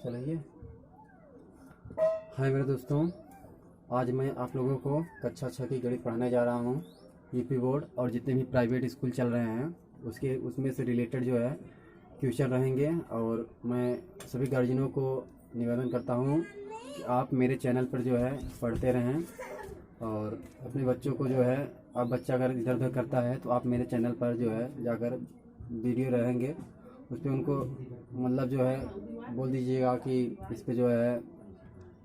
चलिए। हाय मेरे दोस्तों, आज मैं आप लोगों को कक्षा 6 की गणित पढ़ाने जा रहा हूँ। यूपी बोर्ड और जितने भी प्राइवेट स्कूल चल रहे हैं उसमें से रिलेटेड जो है क्वेश्चन रहेंगे। और मैं सभी गार्जियनों को निवेदन करता हूँ कि आप मेरे चैनल पर जो है पढ़ते रहें और अपने बच्चों को जो है, आप बच्चा अगर इधर उधर करता है तो आप मेरे चैनल पर जो है जाकर वीडियो रहेंगे उस पर उनको मतलब जो है बोल दीजिएगा कि इस पे जो है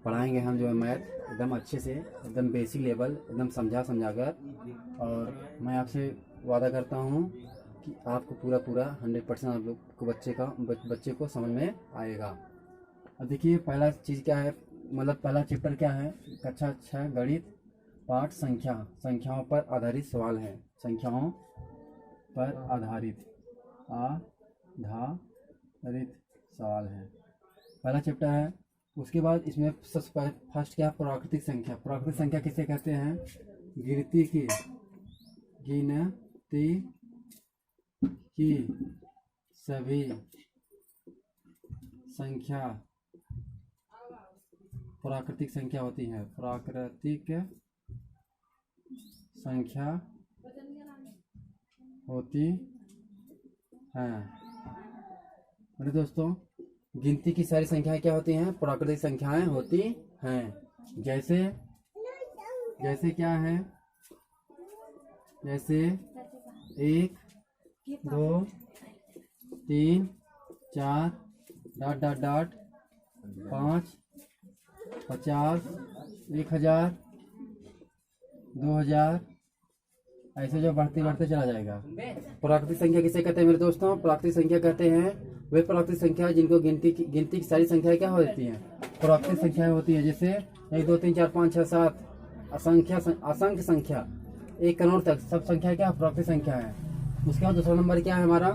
पढ़ाएंगे हम जो है मैथ एकदम अच्छे से, एकदम बेसिक लेवल, एकदम समझा कर। और मैं आपसे वादा करता हूँ कि आपको पूरा 100% आप लोग को बच्चे को समझ में आएगा। अब देखिए पहला चीज़ क्या है, मतलब पहला चैप्टर क्या है, कक्षा 6 गणित पाठ संख्याओं पर आधारित सवाल है। संख्याओं पर आधारित सवाल है, पहला चैप्टर है। उसके बाद इसमें फर्स्ट क्या है, प्राकृतिक संख्या। प्राकृतिक संख्या किसे कहते हैं? गिनती की सभी संख्या प्राकृतिक संख्या होती है। प्राकृतिक संख्या होती है। मेरे दोस्तों, गिनती की सारी संख्याएं क्या होती हैं? प्राकृतिक संख्याएं होती हैं। जैसे क्या है, जैसे 1 2 3 4 ... 5 50 1000 2000, ऐसे जो बढ़ते चला जाएगा। प्राकृतिक संख्या किसे कहते हैं मेरे दोस्तों? प्राकृतिक संख्या कहते हैं वे प्राकृतिक संख्या जिनको गिनती की सारी संख्याएं क्या होती हैं? प्राकृतिक संख्याएं होती हैं। जैसे 1 2 3 4 5 6 7 असंख्य संख्या 1 करोड़ तक सब संख्या क्या प्राकृतिक संख्या है। उसके बाद दूसरा नंबर क्या है हमारा?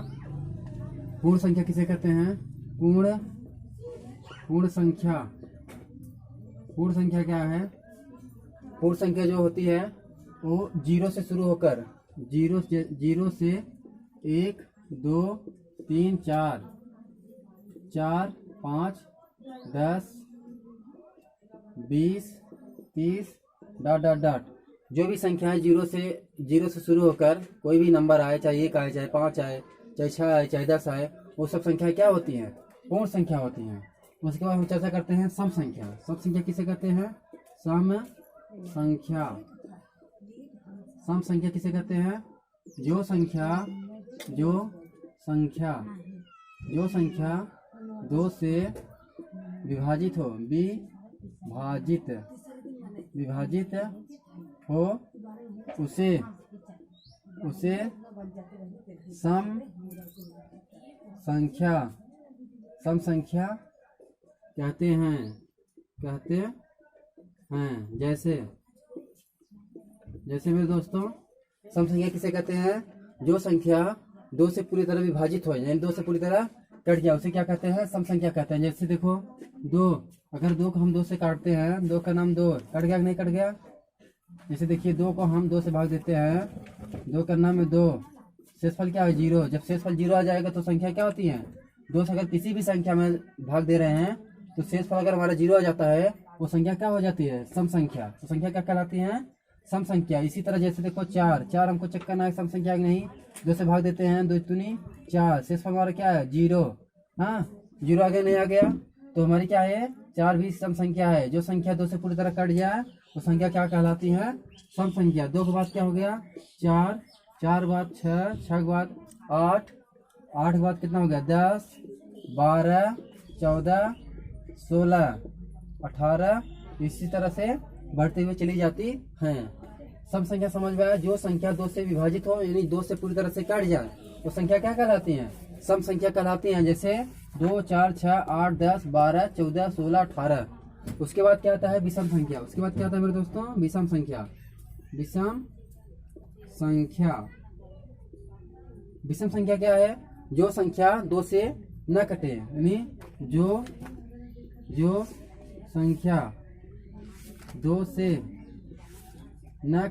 पूर्ण संख्या किसे कहते हैं? पूर्ण संख्या। पूर्ण संख्या क्या है? पूर्ण संख्या जो होती है वो 0 से शुरू होकर 0 से 1 2 3 4 5 10 20 30 ... जो भी संख्या है 0 से शुरू होकर कोई भी नंबर आए, चाहे 1 आए, चाहे 5 आए, चाहे 6 आए, चाहे 10 आए, वो सब संख्या क्या होती हैं? पूर्ण संख्या होती हैं। उसके बाद हम चर्चा करते हैं सम संख्या। सम संख्या किसे कहते हैं? सम संख्या किसे कहते हैं? जो संख्या 2 से विभाजित हो उसे सम संख्या कहते हैं। जैसे मेरे दोस्तों, सम संख्या किसे कहते हैं? जो संख्या 2 से पूरी तरह विभाजित हो, यानी 2 से पूरी तरह कट गया, उसे क्या कहते हैं? सम संख्या कहते हैं। जैसे देखो 2, अगर 2 को हम 2 से काटते हैं, 2 का नाम 2, कट गया कि नहीं कट गया? जैसे देखिए 2 को हम 2 से भाग देते हैं, 2 का नाम है 2, शेषफल क्या है? 0। जब शेषफल 0 आ जाएगा तो संख्या क्या होती है? 2 से अगर किसी भी संख्या में भाग दे रहे हैं तो शेषफल अगर हमारा 0 आ जाता है, वो संख्या क्या हो जाती है? सम संख्या। तो संख्या क्या कहलाती है? सम संख्या। इसी तरह जैसे देखो 4 हमको चेक करना है सम संख्या है कि नहीं। 2 से भाग देते हैं, 2 दूनी 4, शेषफल हमारा क्या है? 0। हाँ, 0 आगे नहीं आ गया तो हमारी क्या है? 4 भी सम संख्या है। जो संख्या 2 से पूरी तरह कट जाए वो संख्या क्या कहलाती है? सम संख्या। 2 के बाद क्या हो गया? 4 के बाद 6 के बाद 8 के बाद कितना हो गया? 10 12 14 16 18, इसी तरह से बढ़ते हुए चली जाती हैं। सम संख्या समझ में आया? जो संख्या 2 से विभाजित हो, यानी 2 से पूरी तरह से कट जाए, वो संख्या क्या कहलाती हैं? सम संख्या कहलाती हैं। जैसे 2 4 6 8 10 12 14 16 18। उसके बाद क्या आता है? विषम संख्या। उसके बाद क्या आता है मेरे दोस्तों? विषम संख्या। विषम संख्या क्या है? जो संख्या 2 से न कटे, यानी जो संख्या 2 से न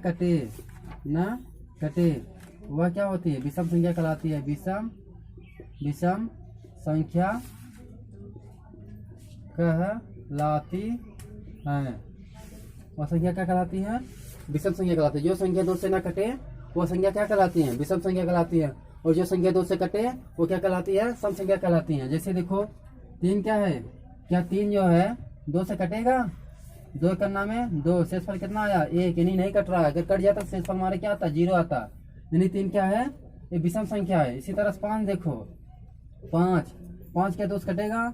कटे वह क्या होती है? विषम संख्या कहलाती है। विषम संख्या कहलाती हैं। वह संख्या क्या कहलाती है? विषम संख्या कहलाती है। जो संख्या 2 से ना कटे वो संख्या क्या कहलाती है? विषम संख्या कहलाती है। और जो संख्या 2 से कटे वो क्या कहलाती है? सम संख्या कहलाती है। जैसे देखो 3 क्या है? क्या 3 जो है 2 से कटेगा? 2 करना में 2, शेषफल कितना आया? 1, यानी नहीं कट रहा है। अगर कट जाता तो शेषफल हमारे क्या आता? 0 आता। यानी 3 क्या है? ये विषम संख्या है। इसी तरह 5 देखो, 5 क्या 2 से कटेगा?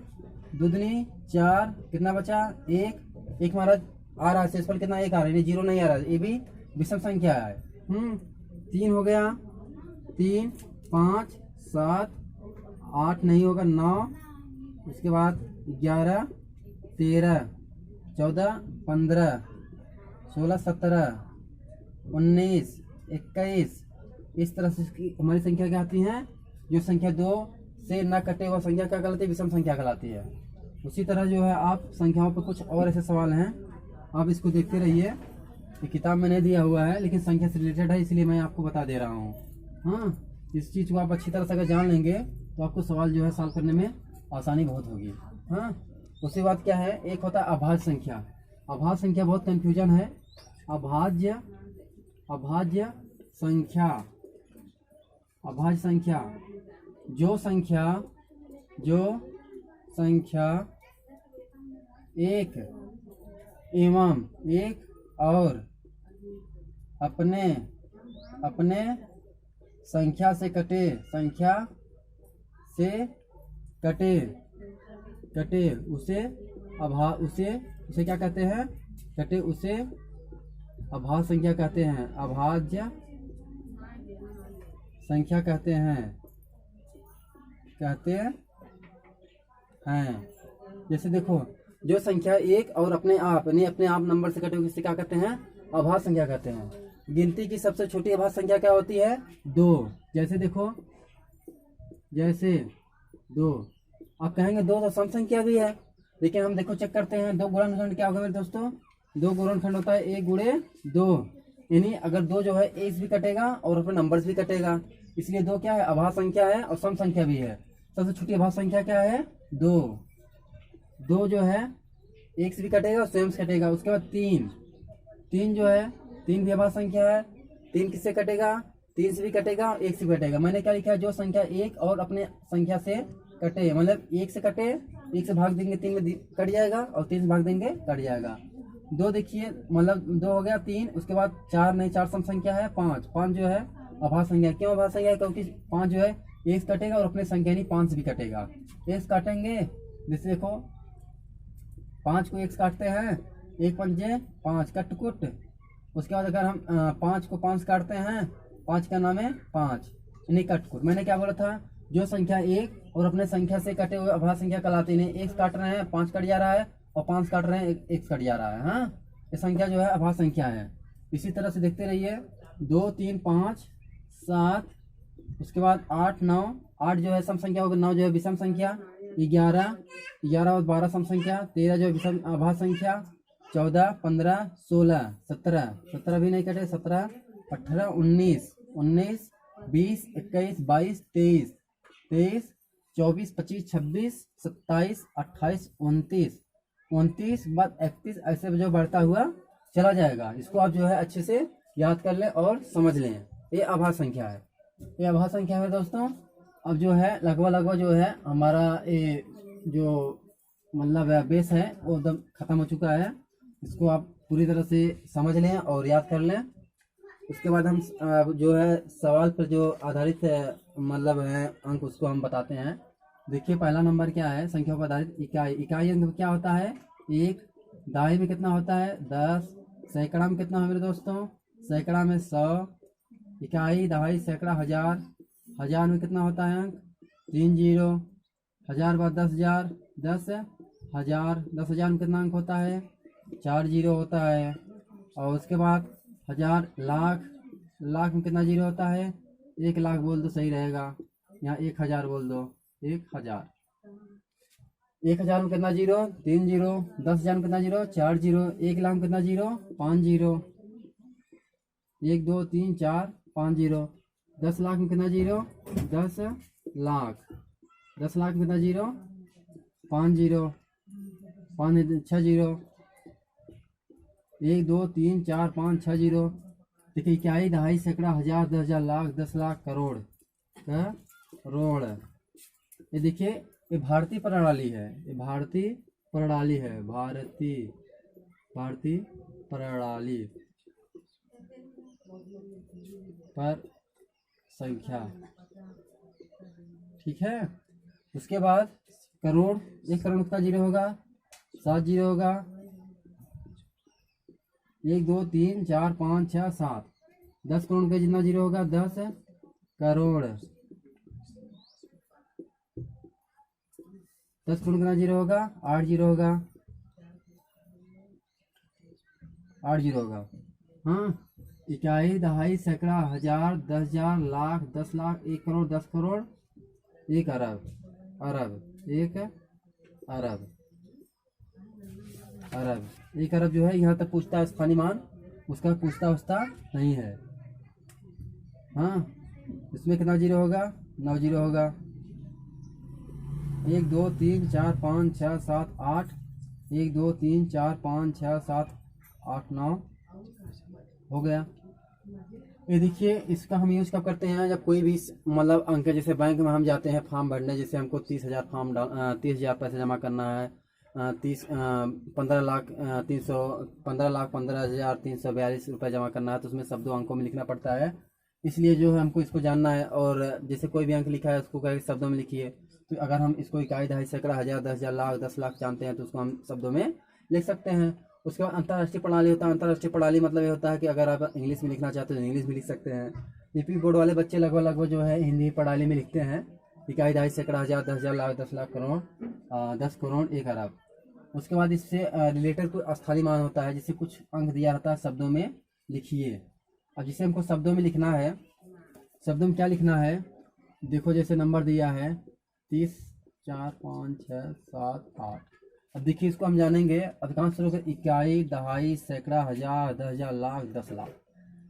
2 दूनी 4, कितना बचा? 1 हमारा आ रहा है, शेषफल कितना? 1 आ रहा है, यानी 0 नहीं आ रहा है। ये भी विषम संख्या है। 3 हो गया, 3, 5, 7, 8 नहीं होगा, 9, उसके बाद 11, 13, 14, 15, 16, 17, 19, 21। इस तरह से हमारी संख्या क्या आती है? जो संख्या 2 से न कटे वह संख्या क्या कहलाती है? विषम संख्या कहलाती है। उसी तरह जो है आप संख्याओं पर कुछ और ऐसे सवाल हैं, आप इसको देखते रहिए। ये किताब में नहीं दिया हुआ है लेकिन संख्या से रिलेटेड है, इसलिए मैं आपको बता दे रहा हूँ। हाँ, इस चीज़ को आप अच्छी तरह से अगर जान लेंगे तो आपको सवाल जो है सॉल्व करने में आसानी बहुत होगी। हाँ, उसके बाद क्या है? एक होता है अभाज्य संख्या। अभाज्य संख्या बहुत कंफ्यूजन है। अभाज्य संख्या, अभाज्य संख्या जो संख्या एक एवं एक और अपने संख्या से कटे उसे क्या कहते हैं? कटे उसे अभाज्य संख्या कहते हैं। अभाज्य संख्या कहते हैं। जैसे देखो जो संख्या एक और अपने आप नंबर से कटे उसे क्या कहते हैं? अभाज्य संख्या कहते हैं। गिनती की सबसे छोटी अभाज्य संख्या क्या होती है? 2। जैसे देखो, जैसे 2, आप कहेंगे 2 तो सम संख्या भी है, लेकिन हम देखो चेक करते हैं 2 गुणनखंड क्या होगा मेरे दोस्तों? 2 गुणनखंड होता है 1 गुणे 2, यानी अगर 2 जो है एक से भी कटेगा और अपने नंबर्स भी कटेगा, इसलिए 2 क्या है? अभाज्य संख्या है और सम संख्या भी है। सबसे छोटी अभाज्य संख्या क्या है? 2 जो है एक से भी कटेगा, स्वयं से कटेगा। उसके बाद 3 जो है 3 भी अभाज्य संख्या है। 3 किससे कटेगा? 3 से भी कटेगा और 1 से भी कटेगा। मैंने क्या लिखा है? जो संख्या 1 और अपने संख्या से कटे, मतलब 1 से कटे, 1 से भाग देंगे 3 में कट जाएगा और 3 से भाग देंगे कट जाएगा। 2 देखिए, मतलब 2 हो गया 3। उसके बाद 4 नहीं, 4 सम संख्या है। 5 जो है अभाज्य संख्या। क्यों अभाज्य संख्या है? क्योंकि 5 जो है 1 से कटेगा और अपने संख्या नहीं 5 से भी कटेगा। 1 से काटेंगे, जैसे देखो 5 को 1 से काटते हैं, 1 पंजे 5, कट कुट। उसके बाद अगर हम 5 को 5 काटते हैं, 5 का नाम है 5, नहीं कट कुट। मैंने क्या बोला था? जो संख्या 1 और अपने संख्या से कटे हुए अभाज्य संख्या कहलाती है। 1 काट रहे हैं 5 कट जा रहा है, और 5 काट रहे हैं 1 कट जा रहा है। हाँ, ये संख्या जो है अभाज्य संख्या है। इसी तरह से देखते रहिए, 2, 3, 5, 7, उसके बाद 8, 9। 8 जो है सम संख्या होगा, 9 जो है विषम संख्या, 11 और 12 सम संख्या, 13 जो है विषम अभाज्य संख्या, 14, 15, 16, 17 भी नहीं कटे, 17, 18, 19, 20, 21, 22, 23, 24, 25, 26, 27, 28, 29 बाद 31, ऐसे जो बढ़ता हुआ चला जाएगा। इसको आप जो है अच्छे से याद कर लें और समझ लें। ये अभाज्य संख्या है। ये अभाज्य संख्या है दोस्तों। अब जो है लगभग जो है हमारा ये जो मतलब बेस है वो एकदम खत्म हो चुका है। इसको आप पूरी तरह से समझ लें और याद कर लें। उसके बाद हम जो है सवाल पर जो आधारित मतलब है अंक, उसको हम बताते हैं। देखिए पहला नंबर क्या है? संख्या पर आधारित इकाई अंक क्या होता है? 1। दहाई में कितना होता है? 10। सैकड़ा में कितना है मेरे दोस्तों? सैकड़ा में 100। इकाई, दहाई, सैकड़ा, हजार। हजार में कितना होता है अंक? 3 जीरो। हजार बाद 10,000, 10,000। 10,000 में कितना अंक होता है? 4 जीरो होता है। और उसके बाद 1000, लाख। लाख में कितना जीरो होता है? 1 लाख बोल दो, सही रहेगा। यहाँ 1000 बोल दो, 1000। 1000 में कितना जीरो? 3 जीरो। 10,000 में कितना जीरो? 4 जीरो। 1 लाख में कितना जीरो? 5 जीरो। 1 2 3 4 5 जीरो। 10 लाख में कितना जीरो? 10 लाख। 10 लाख में कितना जीरो? 5 जीरो। 5 6 zero, 1 2 3 4 5 6 zero. देखिए इकाई, दहाई, सैकड़ा, हजार, 10,000, लाख, 10 लाख, करोड़, करोड़। ये देखिए ये भारतीय प्रणाली है, ये भारतीय प्रणाली है, भारतीय प्रणाली पर संख्या। ठीक है। उसके बाद करोड़, 1 करोड़ कितना जीरो होगा? 7 जीरो होगा। 1 2 3 4 5 6 7। 10 करोड़ का जितना जीरो होगा? 10 करोड़। 10 करोड़ कितना जीरो होगा? 8 जीरो होगा, 8 जीरो होगा। हाँ, इकाई, दहाई, सैकड़ा, हजार, 10,000, लाख, 10 लाख, 1 करोड़, 10 करोड़, 1 अरब, 1 अरब, 1 अरब जो है यहाँ तक पूछता है स्थानीय मान, उसका पूछता नहीं है। हाँ, इसमें कितना जीरो होगा? 9 जीरो होगा। 1 2 3 4 5 6 7 8। 1 2 3 4 5 6 7 8 9 हो गया। ये देखिए इसका हम यूज कब करते हैं? जब कोई भी मतलब अंक, जैसे बैंक में हम जाते हैं फॉर्म भरने, जैसे हमको 30,000 फॉर्म 30,000 पैसे जमा करना है, 15 लाख 15,15,342 रुपये जमा करना है, तो उसमें शब्दों अंकों में लिखना पड़ता है। इसलिए जो है हमको इसको जानना है, और जैसे कोई भी अंक लिखा है उसको कई शब्दों में लिखिए। तो अगर हम इसको इकाई, दहाई, सैकड़ा, हजार, 10,000, लाख, 10 लाख जानते हैं तो उसको हम शब्दों में लिख सकते हैं। उसके बाद अंतर्राष्ट्रीय प्रणाली होता है। अंतर्राष्ट्रीय प्रणाली मतलब ये होता है कि अगर आप इंग्लिश में लिखना चाहते हो तो इंग्लिश में लिख सकते हैं। यूपी बोर्ड वाले बच्चे लगभग जो है हिंदी प्रणाली में लिखते हैं। इकाई, दहाई, सैकड़ा, हजार, 10,000, लाख, 10 लाख, करोड़, 10 करोड़, 1 अरब। उसके बाद इससे रिलेटेड कोई स्थानीय मान होता है, जिससे कुछ अंक दिया रहता है, शब्दों में लिखिए। अब जिसे हमको शब्दों में लिखना है, शब्दों में क्या लिखना है? देखो जैसे नंबर दिया है 30 4 5 6 7 8। अब देखिए इसको हम जानेंगे अधिकांश लोग इकाई, दहाई, सैकड़ा, हजार, 10,000, लाख, 10 लाख।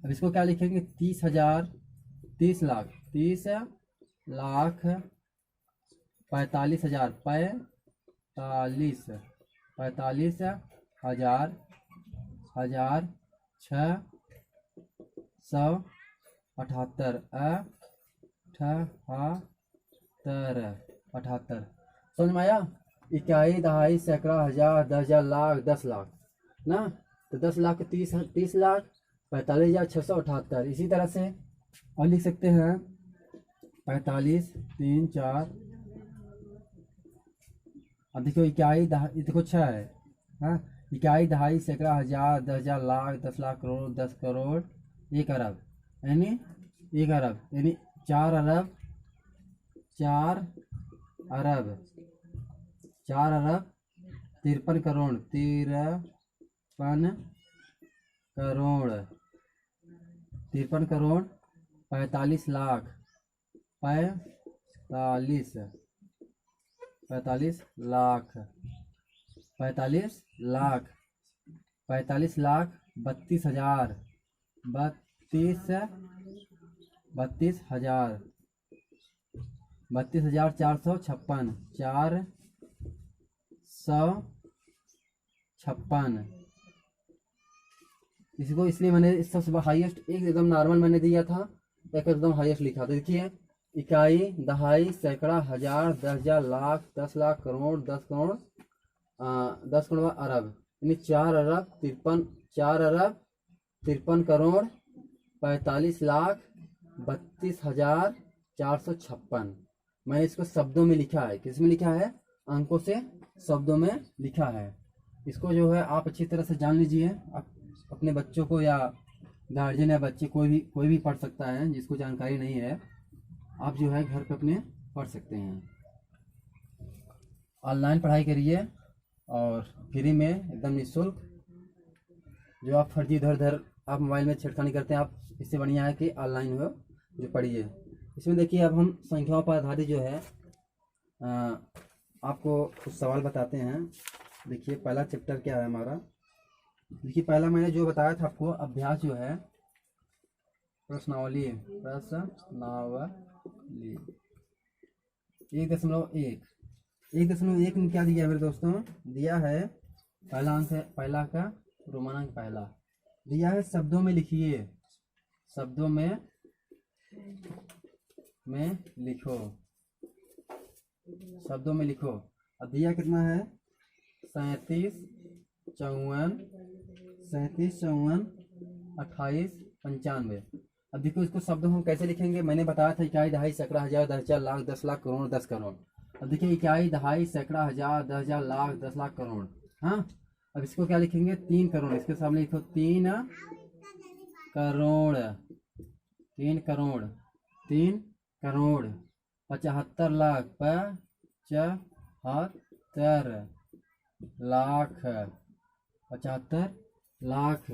अब इसको क्या लिखेंगे? 30,000, 30 लाख, 30 लाख, 45,000, 45,000, 678, 78। समझ में आया? इकाई, दहाई, सैकड़ा, हजार, 10,000, लाख, 10 लाख ना। तो 10 लाख के 30 लाख, 45,678। इसी तरह से और लिख सकते हैं 45 3 4। अब देखो इकाई, दहाई, देखो 6 है। हाँ, इकाई, दहाई, सैकड़ा, हजार, 10,000, लाख, 10 लाख, करोड़, 10 करोड़, 1 अरब, यानी 1 अरब, यानी 4 अरब, 4 अरब, 4 अरब 53 करोड़, 53 करोड़, 53 करोड़, 45 लाख, 45 लाख, 45 लाख, 45 लाख, 32,000, 32,000, 32,456, 456। इसको इसलिए मैंने इस सबसे हाईएस्ट, एक एकदम नॉर्मल मैंने दिया था, एक एकदम हाईएस्ट लिखा। तो देखिए इकाई, दहाई, सैकड़ा, हजार, 10,000, लाख, 10 लाख, करोड़, 10 करोड़, 10 करोड़ अरब, यानी 4 अरब 53 करोड़, 45 लाख, 32,456। मैंने इसको शब्दों में लिखा है। किस में लिखा है? अंकों से शब्दों में लिखा है। इसको जो है आप अच्छी तरह से जान लीजिए। आप अपने बच्चों को, या गार्जियन या बच्चे, कोई भी पढ़ सकता है जिसको जानकारी नहीं है, आप जो है घर पे अपने पढ़ सकते हैं। ऑनलाइन पढ़ाई करिए और फ्री में, एकदम निःशुल्क। जो आप फर्जी इधर उधर आप मोबाइल में छेड़खानी करते हैं, आप इससे बढ़िया है कि ऑनलाइन हो जो पढ़िए। इसमें देखिए अब हम संख्याओं पर आधारित जो है आपको कुछ सवाल बताते हैं। देखिए पहला चैप्टर क्या है हमारा। देखिए पहला मैंने जो बताया था आपको, अभ्यास जो है प्रश्नावली 1.1 1.1 में क्या दिया है मेरे दोस्तों? दिया है पहला अंक है, पहला का रोमन अंक पहला दिया है। शब्दों में लिखिए, शब्दों में लिखो, शब्दों में लिखो। अब दिया कितना है 37 54 28 95। अब देखो इसको शब्दों में हम कैसे लिखेंगे, मैंने बताया था इकाई दहाई सैकड़ा हजार दस हजार लाख 10 लाख करोड़ 10 करोड़। अब देखिए इकाई दहाई सैकड़ा हजार 10 हजार लाख 10 लाख करोड़। हाँ, अब इसको क्या लिखेंगे 3 करोड़, इसके सामने लिखो 3 करोड़ 3 करोड़ 3 करोड़ 75 लाख 75 लाख 75 लाख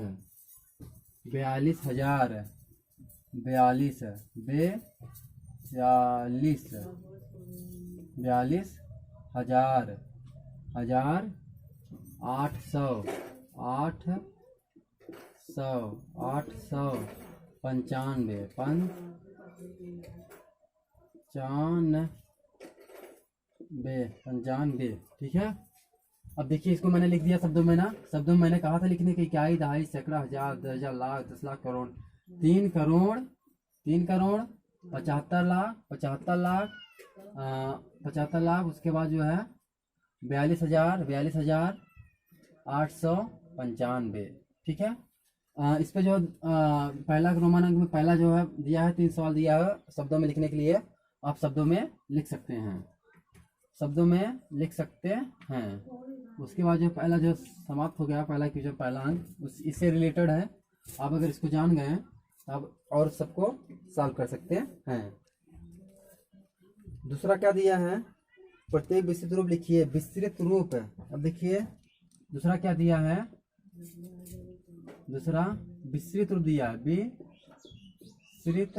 42,000 42 42,000 हजार 895 95। ठीक है। अब देखिए इसको मैंने लिख दिया शब्दों में ना, शब्दों में मैंने कहा था लिखने की इकाई दहाई सैकड़ा हजार 10 हजार लाख 10 लाख करोड़। 3 करोड़ 75 लाख 75 लाख उसके बाद जो है 42,000 895। ठीक है। इस पे जो पहला रोमन अंक में पहला जो है दिया है 3 सवाल दिया है शब्दों में लिखने के लिए, आप शब्दों में लिख सकते हैं, शब्दों में लिख सकते हैं। उसके बाद जो पहला जो समाप्त हो गया पहला क्वेश्चन पहला अंक इससे रिलेटेड है। आप अगर इसको जान गए आप और सबको सॉल्व कर सकते हैं। दूसरा क्या दिया है, प्रत्येक विस्तृत रूप लिखिए, विस्तृत रूप। अब देखिए दूसरा क्या दिया है, दूसरा विस्तृत रूप दिया है, विस्तृत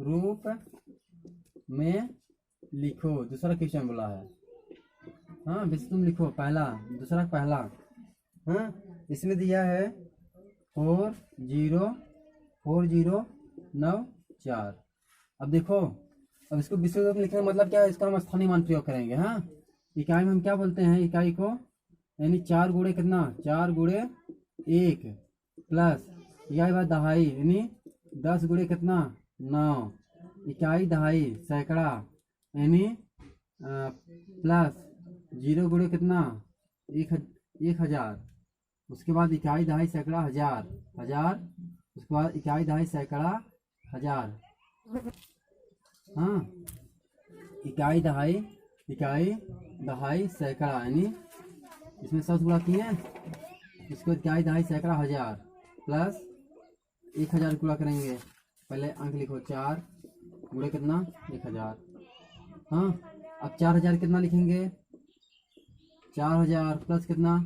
रूप में लिखो, दूसरा क्वेश्चन बोला है। हाँ विस्तृत रूप लिखो पहला, दूसरा पहला। हाँ इसमें दिया है 404094। अब देखो, अब इसको विस्तृत रूप लिखने का मतलब क्या है, इसका हम स्थानीय मान प्रयोग करेंगे। हाँ इकाई में हम क्या बोलते हैं, इकाई को यानी 4 गुणे कितना 4 गुणे 1 प्लस इकाई बाय दहाई यानी 10 गुणे कितना 9 इकाई दहाई सैकड़ा यानी प्लस 0 गुणे कितना 1000। उसके बाद इकाई दहाई सैकड़ा हजार, उसके बाद इकाई दहाई सैकड़ा हजार। हाँ इकाई दहाई सैकड़ा यानी इसमें 100 गुणा किए, इसको इकाई दहाई सैकड़ा हजार प्लस 1000 गुणा करेंगे। पहले अंक लिखो 4 गुणे कितना 1000। हाँ अब 4000 कितना लिखेंगे 4000 प्लस कितना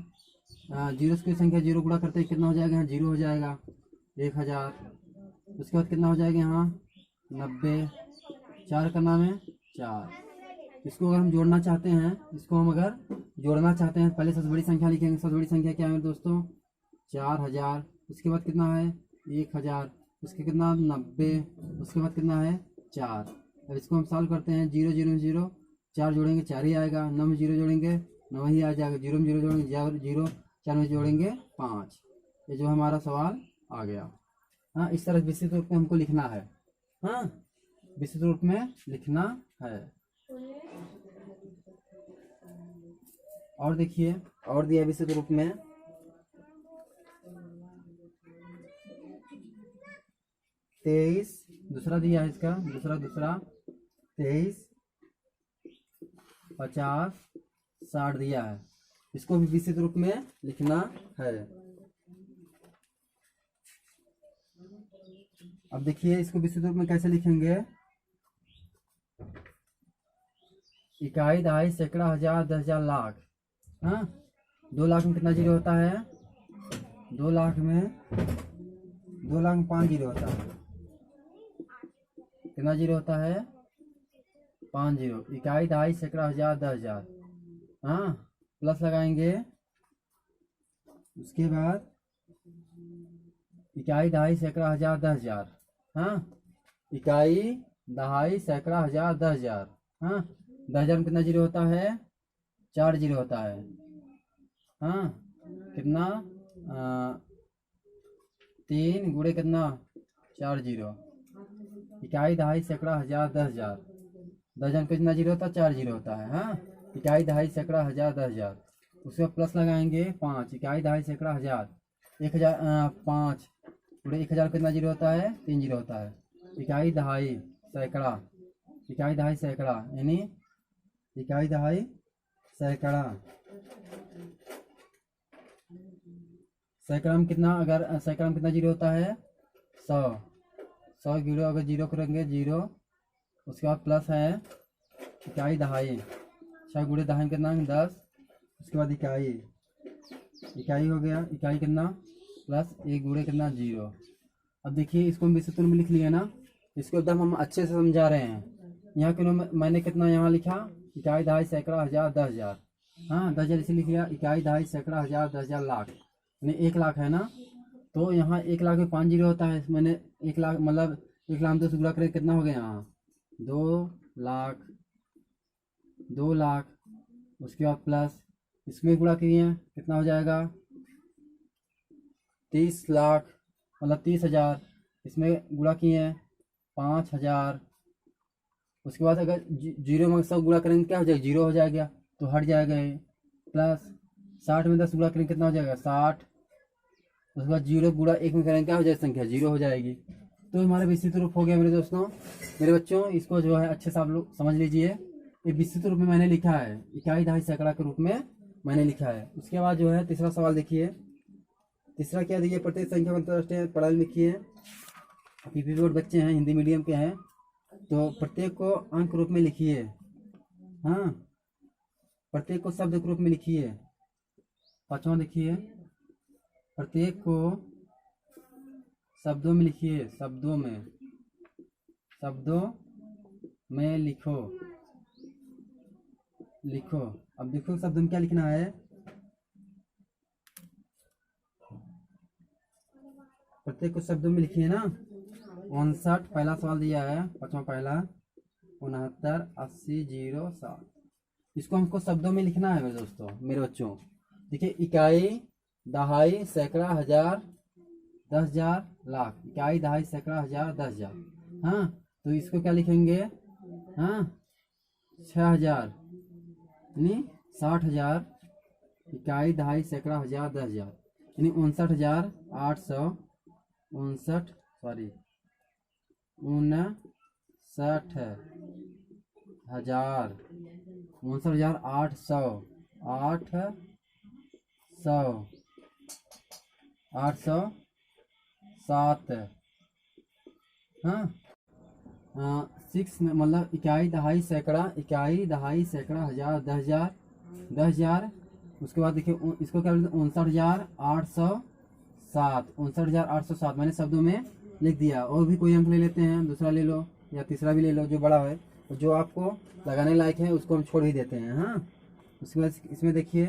जीरो की संख्या 0 गुणा करते कितना हो जाएगा, यहाँ 0 हो जाएगा 1000। उसके बाद कितना हो जाएगा यहाँ 90, 4 का नाम है 4। इसको अगर हम जोड़ना चाहते हैं, इसको हम अगर जोड़ना चाहते हैं पहले सबसे बड़ी संख्या लिखेंगे। सबसे बड़ी संख्या क्या है दोस्तों 4000। उसके बाद कितना है 1000, उसके कितना 90, उसके बाद कितना है 4। अब इसको हम सॉल्व करते हैं 0 0 0 4 जोड़ेंगे 4 ही आएगा, 9 में 0 जोड़ेंगे 9 ही आ जाएगा, 0 में 0 जोड़ेंगे 0, 4 में जोड़ेंगे 5। ये जो हमारा सवाल आ गया। हाँ इस तरह विस्तृत रूप में हमको लिखना है। हाँ विस्तृत रूप में लिखना है। और देखिए और दिया विस्तृत रूप में 23 दूसरा दिया है इसका दूसरा 23 50 60 दिया है, इसको भी विस्तृत रूप में लिखना है। अब देखिए इसको विस्तृत रूप में कैसे लिखेंगे, इकाई दहाई सैकड़ा हजार 10 हजार लाख। हाँ 2 लाख में कितना जीरो होता है 2 लाख में 5 जीरो होता है, कितना जीरो होता है 5 जीरो। इकाई दहाई सैकड़ा हजार 10 हजार। हाँ प्लस लगाएंगे, उसके बाद इकाई दहाई सैकड़ा हजार 10 हजार। हाँ इकाई दहाई सैकड़ा हजार 10 हजार। हाँ 10 हजार में कितना जीरो होता है 4 जीरो होता है। हाँ कितना 3 गुणे कितना 4 जीरो। इकाई दहाई सैकड़ा हजार 10,000। 10,000 में कितना जीरो होता है 4 जीरो होता है। हाँ इकाई दहाई सैकड़ा हजार 10,000। उसके बाद प्लस लगाएंगे 5। इकाई दहाई सैकड़ा हजार 1,000 5 गुणे 1,000 कितना जीरो होता है 3 जीरो होता है। इकाई दहाई सैकड़ा। इकाई दहाई सैकड़ा यानी इकाई दहाई सैकड़ा। सैकड़ा में कितना, अगर सैकड़ा में कितना जीरो होता है 100। 100 जीरो अगर जीरो करेंगे जीरो। उसके बाद प्लस है इकाई दहाई 6 गुणे दहाई में कितना 10। उसके बाद इकाई। इकाई हो गया। इकाई कितना प्लस 1 गुणे कितना जीरो। अब देखिए इसको हम विशुद्ध में लिख लिया ना, इसको एकदम हम अच्छे से समझा रहे हैं। यहाँ क्यों मैंने कितना यहाँ लिखा इकाई दहाई सैकड़ा हजार 10,000। हाँ 10,000 इसे लिख लिया। इकाई दहाई सैकड़ा हजार 10,000 लाख यानी 1 लाख है ना। तो यहाँ 1 लाख में 5 जीरो होता है। मैंने 1 लाख मतलब 1 लाख में 10 गुणा करें कितना हो गया यहाँ 2 लाख। 2 लाख उसके बाद प्लस इसमें गुणा किए कितना हो जाएगा 30 लाख मतलब 30,000। इसमें गुणा किए 5,000। उसके बाद अगर जीरो में सब गुणा करेंगे क्या हो जाएगा जीरो हो जाएगा तो हट जाएगा ये। प्लस 60 में 10 गुणा करेंगे कितना हो जाएगा 60। उसके बाद जीरो गुणा 1 में करेंगे क्या हो जाएगी संख्या जीरो हो जाएगी। तो हमारा विस्तृत रूप हो गया मेरे दोस्तों। मेरे बच्चों इसको जो है अच्छे से आप लोग समझ लीजिए। ये विस्तृत रूप में मैंने लिखा है इकाई दहाई सैकड़ा के रूप में मैंने लिखा है। उसके बाद जो है तीसरा सवाल देखिए। तीसरा क्या दिया प्रत्येक संख्या को अंतरराष्ट्रीय पढ़ाई लिखिए। पीपी बोर्ड बच्चे हैं हिंदी मीडियम के हैं तो प्रत्येक को अंक रूप में लिखिए। हाँ प्रत्येक को शब्द के रूप में लिखिए। 5वां देखिए प्रत्येक को शब्दों में लिखिए। शब्दों में लिखो। अब देखो शब्द में क्या लिखना है। प्रत्येक को शब्दों में लिखिए ना। 59 पहला सवाल दिया है 5वां पहला 69 80 0 7। इसको हमको शब्दों में लिखना है मेरे दोस्तों मेरे बच्चों। देखिए इकाई दहाई सैकड़ा हजार 10,000 लाख। इकाई दहाई सैकड़ा हजार 10,000। हाँ तो इसको क्या लिखेंगे हाँ 6,000 यानी 60,000। इकाई दहाई सैकड़ा हजार 10,000 यानी 59,859 59,800 807। हाँ 6 में मतलब इकाई दहाई सैकड़ा हजार 10,000 10,000। उसके बाद देखिए इसको क्या बोलते हैं 59,807 59,807 मैंने शब्दों में लिख दिया। और भी कोई अंक ले लेते हैं दूसरा ले लो या तीसरा भी ले लो जो बड़ा है और जो आपको लगाने लायक है उसको हम छोड़ ही देते हैं। हाँ उसके बाद इसमें देखिए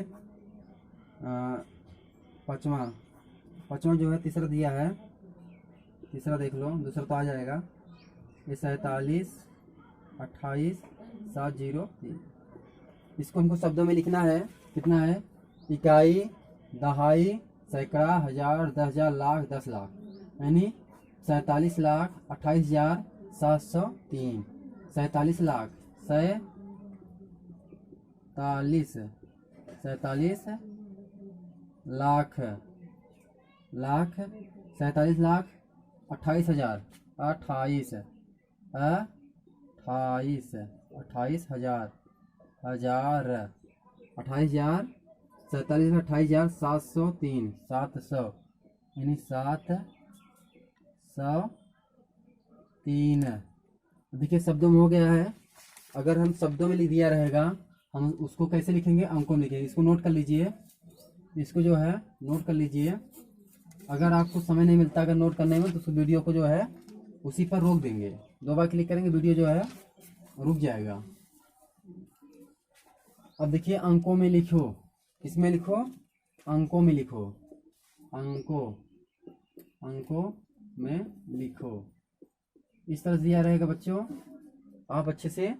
5वां जो है तीसरा दिया है। तीसरा देख लो दूसरा तो आ जाएगा ये 47 28 703। इसको हमको शब्दों में लिखना है। कितना है इकाई दहाई सैकड़ा हजार 10,000 लाख 10 लाख यानी 47,28,703। 47 लाख 47 लाख 47 लाख 28,000 28 28,000 28,000 47,28,703 700 यानी 703। देखिए शब्दों में हो गया है। अगर हम शब्दों में लिख दिया रहेगा हम उसको कैसे लिखेंगे अंकों में लिखेंगे। इसको नोट कर लीजिए। इसको जो है नोट कर लीजिए। अगर आपको समय नहीं मिलता अगर नोट करने में तो उस वीडियो को जो है उसी पर रोक देंगे। 2 बार क्लिक करेंगे वीडियो जो है रुक जाएगा। अब देखिए अंकों में लिखो। किसमें लिखो अंकों में लिखो। अंकों में लिखो। इस तरह दिया रहेगा बच्चों आप अच्छे से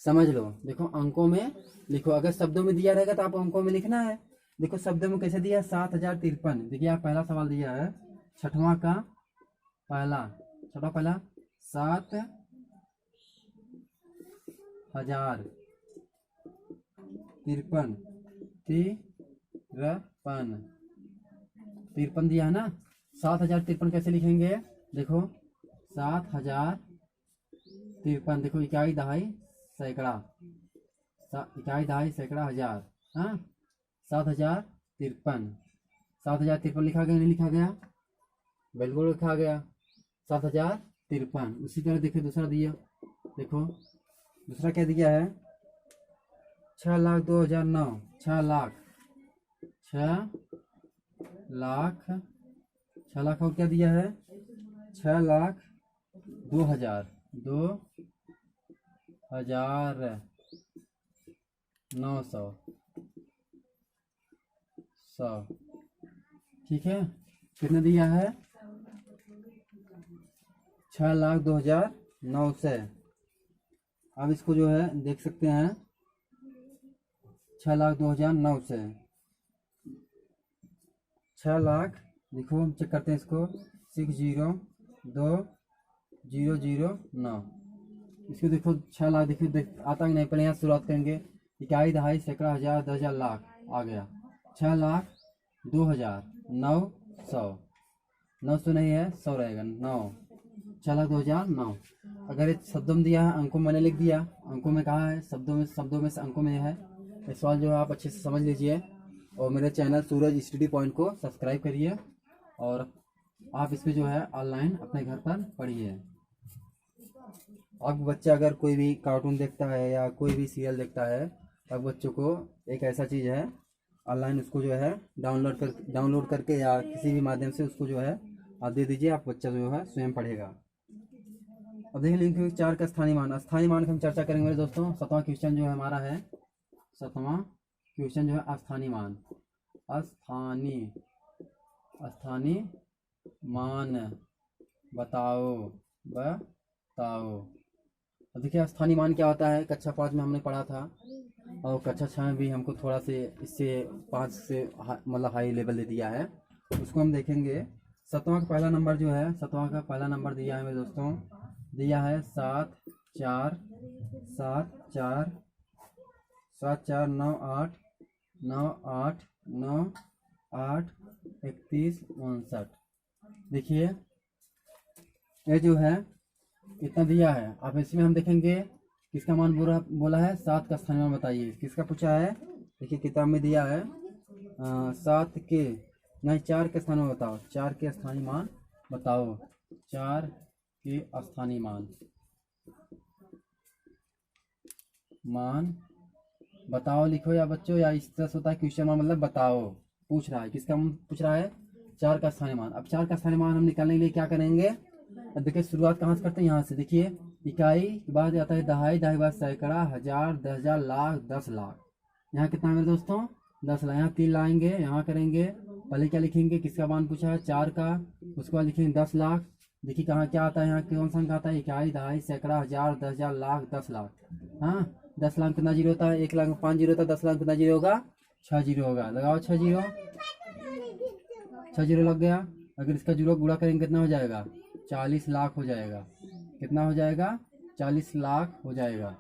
समझ लो। देखो अंकों में लिखो। अगर शब्दों में दिया रहेगा तो आप अंकों में लिखना है। देखो शब्द में कैसे दिया है 7053। देखिए आप पहला सवाल दिया है छठवां का पहला, छठवां पहला 7053 तिरपन तिरपन दिया है ना। 7053 कैसे लिखेंगे, देखो 7053, देखो इकाई दहाई सैकड़ा, इकाई दहाई सैकड़ा हजार, हाँ 7053, 7053 लिखा गया नहीं लिखा गया, बिल्कुल लिखा गया 7053। उसी तरह देखिए दूसरा दिया, देखो दूसरा क्या दिया है 6,02,009, 6 लाख 6 लाख और क्या दिया है 6,02,000, 2,900 100, ठीक है। कितना दिया है 6,02,900। अब इसको जो है देख सकते हैं 6,02,900, 6 लाख, देखो हम चेक करते हैं इसको 6,02,009, इसको देखो 6 लाख, देखिए आता ही नहीं, पहले यहाँ शुरुआत करेंगे, इकाई दहाई सैकड़ा हजार 10,000 लाख आ गया, 6,02,900, 900 नहीं है 100 रहेगा 9, 6,02,009। अगर ये शब्दों में दिया है, अंकों में मैंने लिख दिया, अंकों में कहा है शब्दों में से अंकों में है। ये सवाल जो है आप अच्छे से समझ लीजिए और मेरे चैनल सूरज स्टडी पॉइंट को सब्सक्राइब करिए और आप इस पे जो है ऑनलाइन अपने घर पर पढ़िए। अब बच्चा अगर कोई भी कार्टून देखता है या कोई भी सीरियल देखता है, तब बच्चों को एक ऐसा चीज़ है ऑनलाइन, उसको जो है डाउनलोड करके या किसी भी माध्यम से उसको जो है आप दे दीजिए, आप बच्चा जो है स्वयं पढ़ेगा। अब देख लीजिए 4 का स्थानीय मान, स्थानीय मान की हम चर्चा करेंगे मेरे दोस्तों। 7वां क्वेश्चन जो है हमारा है, 7वां क्वेश्चन जो है स्थानीय मान, स्थानीय मान बताओ। अब देखिए स्थानीय मान क्या होता है, कक्षा 5 में हमने पढ़ा था और कक्षा 6 में भी हमको थोड़ा से इससे 5 से मतलब हाई लेवल दे दिया है, उसको हम देखेंगे। 7वां का पहला नंबर जो है, 7वां का पहला नंबर दिया है मेरे दोस्तों, दिया है 7 4 7 4 7 4 9 8 9 8 9 8 31 59। देखिए ये जो है इतना दिया है। अब इसमें हम देखेंगे किसका मान बोला है 7 का स्थानीय मान बताइए, किसका पूछा है। देखिए किताब में दिया है 7 के नहीं 4 के स्थानीय मान बताओ, 4 के स्थानीय मान बताओ, 4 के स्थानीय मान बताओ लिखो या बच्चों, या इस तरह से होता है क्वेश्चन मान मतलब बताओ, पूछ रहा है किसका पूछ रहा है 4 का स्थानीय मान। अब 4 का स्थानीय मान हम निकालने के लिए क्या करेंगे, अब देखिए शुरुआत कहाँ से करते हैं, यहाँ से। देखिए इकाई के बाद आता है दहाई, दहाई बाद सैकड़ा, हजार, 10,000, लाख, 10 लाख। यहाँ कितना है मेरे दोस्तों 10 लाख। यहाँ 3 लाएंगे, यहाँ करेंगे, पहले क्या लिखेंगे किसका मान पूछा है 4 का, उसके बाद लिखेंगे 10 लाख। देखिए कहाँ क्या आता है, यहाँ कौन सा अंक आता है, इकाई दहाई सैकड़ा हजार 10,000 लाख 10 लाख। हाँ 10 लाख कितना जीरो होता है, 1 लाख में 5 जीरो होता है, 10 लाख कितना जीरो होगा 6 जीरो होगा, लगाओ 6 जीरो, 6 जीरो लग गया। अगर इसका जीरो गुणा करेंगे कितना हो जाएगा 40 लाख हो जाएगा, कितना हो जाएगा 40 लाख हो जाएगा।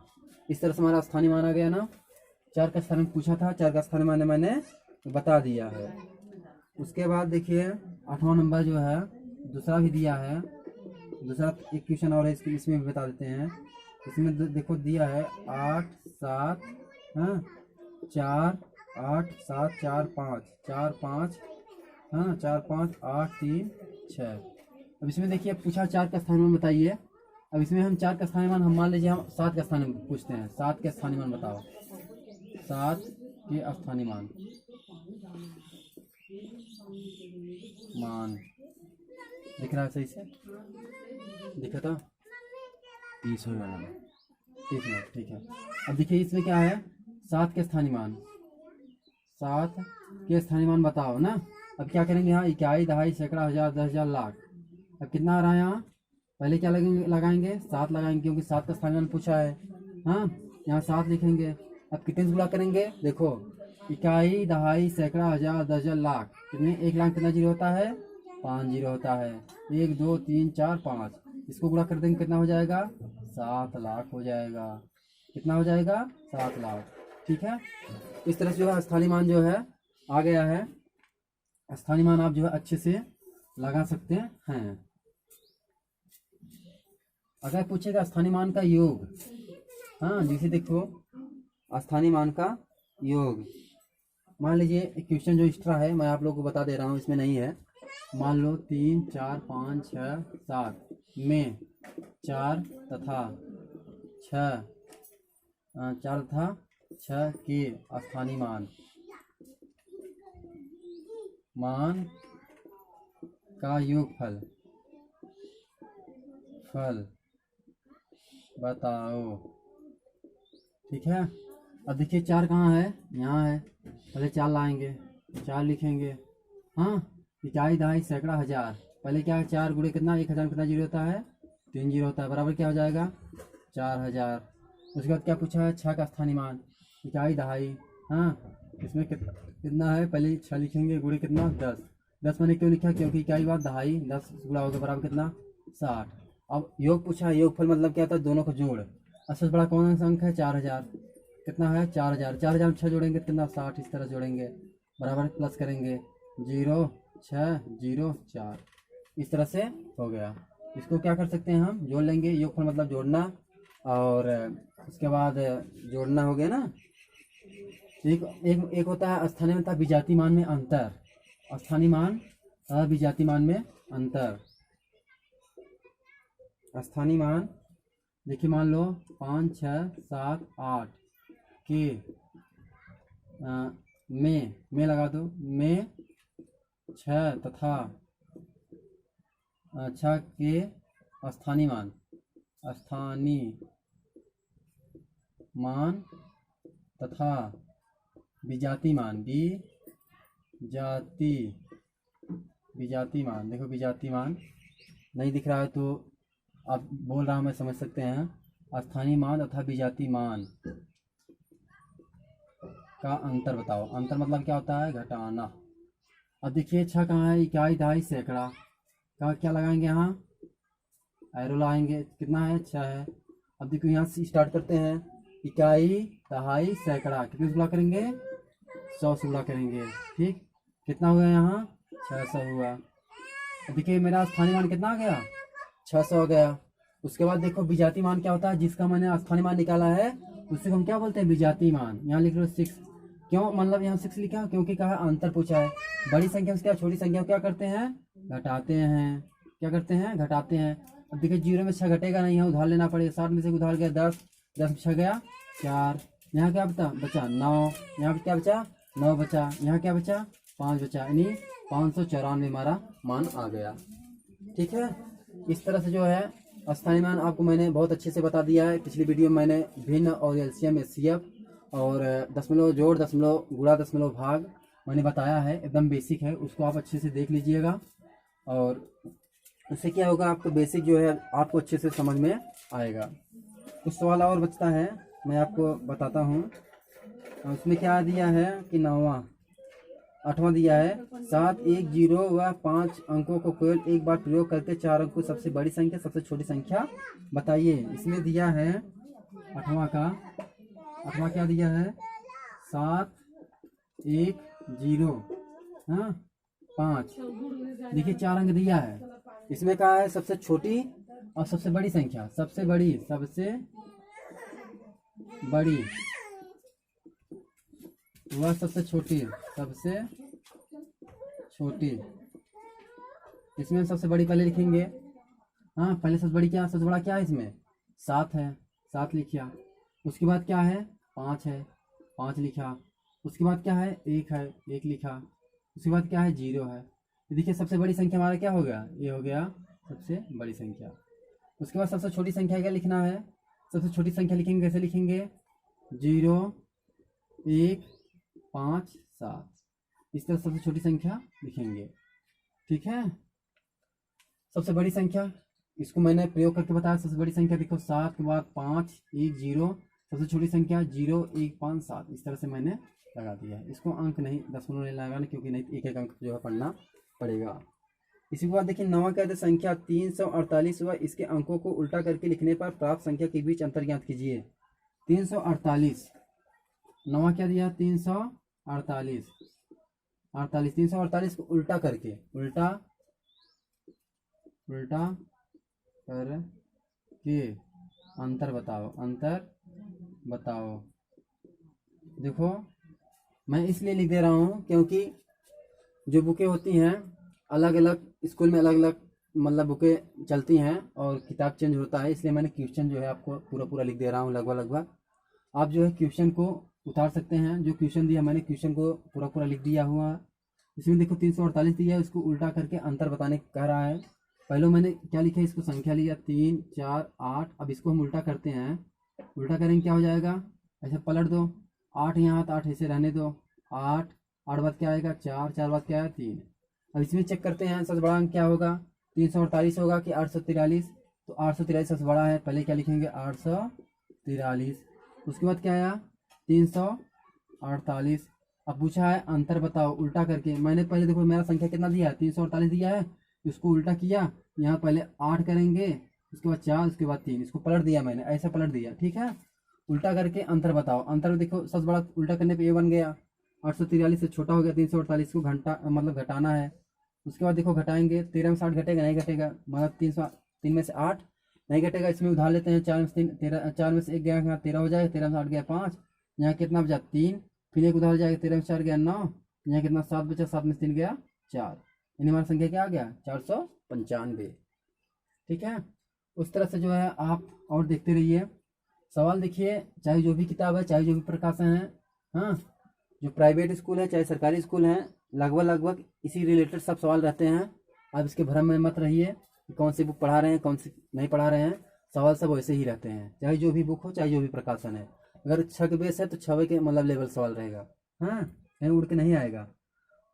इस तरह से हमारा स्थानीय मान आ गया ना। 4 का स्थानीय पूछा था, 4 का स्थानीय मान मैंने बता दिया है। उसके बाद देखिए 8वां नंबर जो है दूसरा भी दिया है, दूसरा एक क्वेश्चन और है, इसमें भी बता देते हैं। इसमें देखो दिया है 8 7 हाँ 4 8 7 4 5 4 5 हाँ 4 5 8 3 6। अब इसमें देखिए पूछा 4 का स्थानीय मान बताइए। अब इसमें हम 4 का स्थानीय मान हम मान लीजिए हम 7 का स्थानीय मान पूछते हैं, 7 के स्थानीय मान बताओ, 7 के स्थानीय मान दिख रहा है सही से, दिखा था 30 मिनट, ठीक है। अब देखिए इसमें क्या है 7 के स्थानीय मान, 7 के स्थानीय मान बताओ ना। अब क्या करेंगे यहाँ इकाई दहाई सैकड़ा हजार 10,000 लाख। अब कितना आ रहा है यहाँ, पहले क्या लगाएंगे 7 लगाएंगे क्योंकि 7 का स्थानीय मान पूछा है। हाँ यहाँ 7 लिखेंगे। अब कितने से गुणा करेंगे, देखो इकाई, दहाई, सैकड़ा, हजार, दर्जन, लाख। कितने? 1 लाख कितना जीरो होता है? 5 जीरो होता है। 1 2 3 4 5, इसको गुणा कर देंगे कितना हो जाएगा? 7 लाख हो जाएगा। कितना हो जाएगा? 7 लाख। ठीक है, इस तरह से जो है स्थानीय मान जो है आ गया है। स्थानीय मान आप जो है अच्छे से लगा सकते हैं। अगर पूछेगा स्थानीय मान का योग, हाँ जैसे देखो स्थानीय मान का योग, मान लीजिए एक क्वेश्चन जो एक्स्ट्रा है मैं आप लोगों को बता दे रहा हूँ, इसमें नहीं है। मान लो 3 4 5 6 7 में 4 तथा 6 के स्थानीय मान का योगफल बताओ। ठीक है, अब देखिए 4 कहाँ है? यहाँ है। पहले 4 लाएंगे, 4 लिखेंगे। हाँ, इकाई, दहाई, सैकड़ा, हजार। पहले क्या है? 4 गुणे कितना? 1000 कितना जीरो होता है? 3 जीरो होता है। बराबर क्या हो जाएगा? 4000। उसके बाद क्या पूछा है? 6 का स्थानीय मान, इकाई, दहाई। हाँ, इसमें कितना है? पहले 6 लिखेंगे, गुणे कितना? 10। 10 मैंने क्यों लिखा? क्योंकि इकाई बात दहाई, 10 गुणा होगा बराबर कितना? 60। अब योग पूछा है, योगफल मतलब क्या होता है? दोनों को जोड़। सबसे बड़ा कौन सा अंक है? 4000। कितना है? 4000। 4000 में 6 जोड़ेंगे कितना? 60। इस तरह जोड़ेंगे, बराबर प्लस करेंगे 0 6 0 4। इस तरह से हो गया। इसको क्या कर सकते हैं हम? जोड़ लेंगे। योगफल मतलब जोड़ना, और उसके बाद जोड़ना हो गया ना। एक एक एक होता है स्थानीय मान तथा विजातीय मान में अंतर। स्थानीय मान तथा विजातीय मान में अंतर। स्थानीय मान देखिए, मान लो 5 6 7 8 के में लगा दो, में 6 तथा 6 के स्थानीय मान तथा विजातीय मान। देखो विजातीय मान नहीं दिख रहा है तो आप बोल रहा हूँ मैं, समझ सकते हैं। स्थानीय मान तथा विजातीय मान का अंतर बताओ। अंतर मतलब क्या होता है? घटाना। अब देखिए 6 कहाँ है? इकाई, दहाई, सैकड़ा का क्या लगाएंगे? यहाँ एरो लगाएंगे। कितना है? 6 है। अब देखो यहाँ से स्टार्ट करते हैं। इकाई, दहाई, सैकड़ा कितने से गुणा करेंगे? 100 से गुणा करेंगे। ठीक, कितना हुआ यहाँ? 600 हुआ। अब देखिए मेरा स्थानीय मान कितना आ गया? 600 हो गया। उसके बाद देखो विजातीय मान क्या होता है? जिसका मैंने स्थानीय मान निकाला है उससे हम क्या बोलते हैं? विजातीय मान। यहाँ लिख लो 6। क्यों मतलब यहाँ 6 लिखा? क्योंकि कहा अंतर पूछा है। बड़ी संख्या से क्या छोटी संख्या क्या करते हैं? घटाते हैं। क्या करते हैं? घटाते हैं। अब देखिए 0 में 6 घटेगा नहीं, यहाँ उधार लेना पड़ेगा। 7 में से उधार गया 10, 10 में 6 गया 4। यहाँ क्या बचा? 9। यहाँ पे क्या बचा? 9 बचा। यहाँ क्या बचा? 5 बचा। यानी 594 हमारा मान आ गया। ठीक है, इस तरह से जो है स्थानीय मान आपको मैंने बहुत अच्छे से बता दिया है। पिछली वीडियो में मैंने भिन्न और एलसीएम, एचसीएफ और दशमलव जोड़, दशमलव गुणा, दशमलव भाग मैंने बताया है। एकदम बेसिक है, उसको आप अच्छे से देख लीजिएगा और उससे क्या होगा? आपको बेसिक जो है आपको अच्छे से समझ में आएगा। कुछ सवाल और बचता है, मैं आपको बताता हूँ। उसमें क्या दिया है कि 9वां 8वां दिया है। 7 1 0 व 5 अंकों को केवल एक बार प्रयोग करके 4 अंकों की सबसे बड़ी संख्या सबसे छोटी संख्या बताइए। इसमें दिया है 8वां क्या दिया है? 7 1 0 हाँ 5। देखिए 4 अंक दिया है। इसमें कहा है सबसे छोटी और सबसे बड़ी संख्या। सबसे बड़ी वह सबसे छोटी इसमें सबसे बड़ी पहले लिखेंगे। हाँ, पहले सबसे बड़ी क्या? सबसे बड़ा क्या है इसमें? 7 है, 7 लिखा। उसके बाद क्या है? 5 है, 5 लिखा। उसके बाद क्या है? 1 है, 1 लिखा। उसके बाद क्या है? 0 है। तो देखिए सबसे बड़ी संख्या हमारा क्या हो गया? ये हो गया सबसे बड़ी संख्या। उसके बाद सबसे छोटी संख्या क्या लिखना है? सबसे छोटी संख्या लिखेंगे, कैसे लिखेंगे? 0 1 5 7। इस तरह सबसे छोटी संख्या लिखेंगे। ठीक है, सबसे बड़ी संख्या इसको मैंने प्रयोग करके बताया। सबसे बड़ी संख्या देखो 7 के बाद 5 1 0, सबसे छोटी संख्या 0 1 5 7। इस तरह से मैंने लगा दिया। इसको अंक नहीं, दशमलव नहीं लगाना, क्योंकि नहीं एक एक अंक जो है पढ़ना पड़ेगा। इसी के बाद देखिए 9वां क्या है, संख्या 348 व इसके अंकों को उल्टा करके लिखने पर प्राप्त संख्या के बीच अंतर ज्ञात कीजिए। 348, 9वां क्या दिया, 348, 348 को उल्टा करके, उल्टा करके अंतर बताओ, अंतर बताओ। देखो मैं इसलिए लिख दे रहा हूँ क्योंकि जो बुकें होती हैं अलग अलग स्कूल में अलग अलग मतलब बुकें चलती हैं और किताब चेंज होता है, इसलिए मैंने क्वेश्चन जो है आपको पूरा पूरा लिख दे रहा हूँ लगभग। आप जो है क्वेश्चन को उतार सकते हैं, जो क्वेश्चन दिया मैंने क्वेश्चन को पूरा पूरा लिख दिया हुआ है। इसमें देखो 348 दिया है, उसको उल्टा करके अंतर बताने कह रहा है। पहले मैंने क्या लिखा है, इसको संख्या लिया 3 4 8। अब इसको हम उल्टा करते हैं, उल्टा करेंगे क्या हो जाएगा, ऐसे पलट दो, 8 यहाँ 8 ऐसे रहने दो, 8 8 बाद क्या आएगा 4 4 बाद क्या है 3। अब इसमें चेक करते हैं सबसे बड़ा अंक क्या होगा, 348 होगा कि 843। तो 843 सबसे बड़ा है, पहले क्या लिखेंगे 843। उसके बाद क्या आया 348। अब पूछा है अंतर बताओ उल्टा करके। मैंने पहले देखो मेरा संख्या कितना दिया है 348 दिया है, इसको उल्टा किया, यहाँ पहले 8 करेंगे, उसके बाद 4, उसके बाद 3, इसको पलट दिया मैंने, ऐसा पलट दिया, ठीक है। उल्टा करके अंतर बताओ, अंतर देखो सबसे बड़ा उल्टा करने पे ये बन गया, 843 से छोटा हो गया 348 को घंटा मतलब घटाना है। उसके बाद देखो घटाएंगे, 13 में से 8 घटेगा नहीं घटेगा, मतलब 3 में से 8 नहीं घटेगा। इसमें उधार लेते हैं, 4 में से 3 13, 4 में से 1 गया 13 हो जाएगा, 13 में से 8 गया 5, यहाँ कितना बचा 3, फिर एक उधार जाएगा, 13 में से 4 गया 9, यहाँ कितना 7 बचा, 7 में से 3 गया 4, यानी हमारी संख्या क्या आ गया 495, ठीक है। उस तरह से जो है आप और देखते रहिए। सवाल देखिए, चाहे जो भी किताब है, चाहे जो भी प्रकाशन है, हाँ, जो प्राइवेट स्कूल है चाहे सरकारी स्कूल है, लगभग इसी रिलेटेड सब सवाल रहते हैं। आप इसके भ्रम में मत रहिए कि कौन सी बुक पढ़ा रहे हैं कौन सी नहीं पढ़ा रहे हैं, सवाल सब वैसे ही रहते हैं, चाहे जो भी बुक हो चाहे जो भी प्रकाशन है। अगर 6 के बेस है तो 6 के मतलब लेवल सवाल रहेगा, हाँ, कहीं उड़ के नहीं आएगा।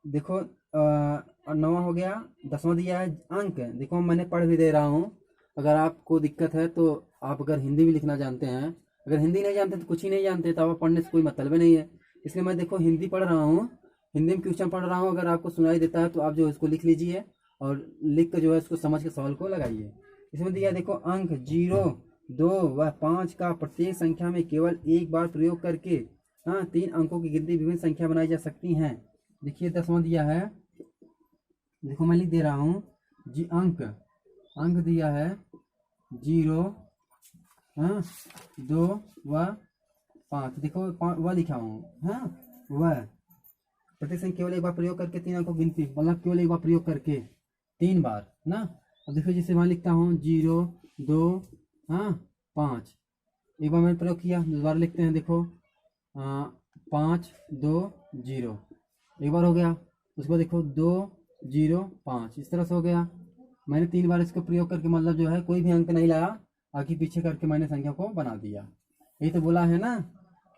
देखो और 9वां हो गया, 10वां दिया है अंक। देखो मैंने पढ़ भी दे रहा हूँ, अगर आपको दिक्कत है तो आप अगर हिंदी भी लिखना जानते हैं, अगर हिंदी नहीं जानते तो कुछ ही नहीं जानते, तो आप पढ़ने से कोई मतलब नहीं है। इसलिए मैं देखो हिंदी पढ़ रहा हूँ, हिंदी में क्वेश्चन पढ़ रहा हूँ, अगर आपको सुनाई देता है तो आप जो इसको लिख लीजिए और लिख कर जो है उसको समझ के सवाल को लगाइए। इसमें दिया देखो अंक 0 2 व 5 का प्रत्येक संख्या में केवल एक बार प्रयोग करके 3 अंकों की गिनती विभिन्न संख्या बनाई जा सकती हैं। देखिए 10वां दिया है, देखो मैं लिख दे रहा हूँ जी, अंक दिया है 0 2 व 5। देखो वह लिखा हूँ, हाँ, वह प्रत्येक संख्या केवल एक बार प्रयोग करके 3 अंकों की गिनती, मतलब केवल एक बार प्रयोग करके 3 बार ना। अब देखो जैसे वहाँ लिखता हूँ 0 2 5, एक बार मैंने प्रयोग किया, दोबारा लिखते हैं, देखो 5 2 0, एक बार हो गया। उसके बाद देखो 2 0 5, इस तरह से हो गया। मैंने 3 बार इसको प्रयोग करके मतलब जो है कोई भी अंक नहीं लाया, आगे पीछे करके मैंने संख्या को बना दिया। यही तो बोला है ना,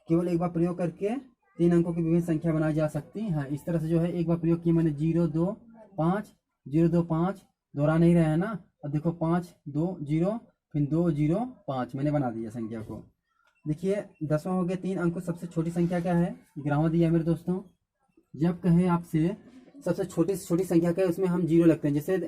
केवल एक बार प्रयोग करके 3 अंकों की विभिन्न संख्या बनाई जा सकती है। इस तरह से जो है एक बार प्रयोग किया मैंने 0 2 5, 0 2 5, दोहरा नहीं रहा है ना। अब देखो 5 2 0, फिर 2 0 5, मैंने बना दिया संख्या को। देखिए 10वां हो गया, 3 अंकों सबसे छोटी संख्या क्या है, 11वां दिया है मेरे दोस्तों। जब कहे आपसे सबसे छोटी से छोटी संख्या क्या है, उसमें हम 0 लगते हैं। जैसे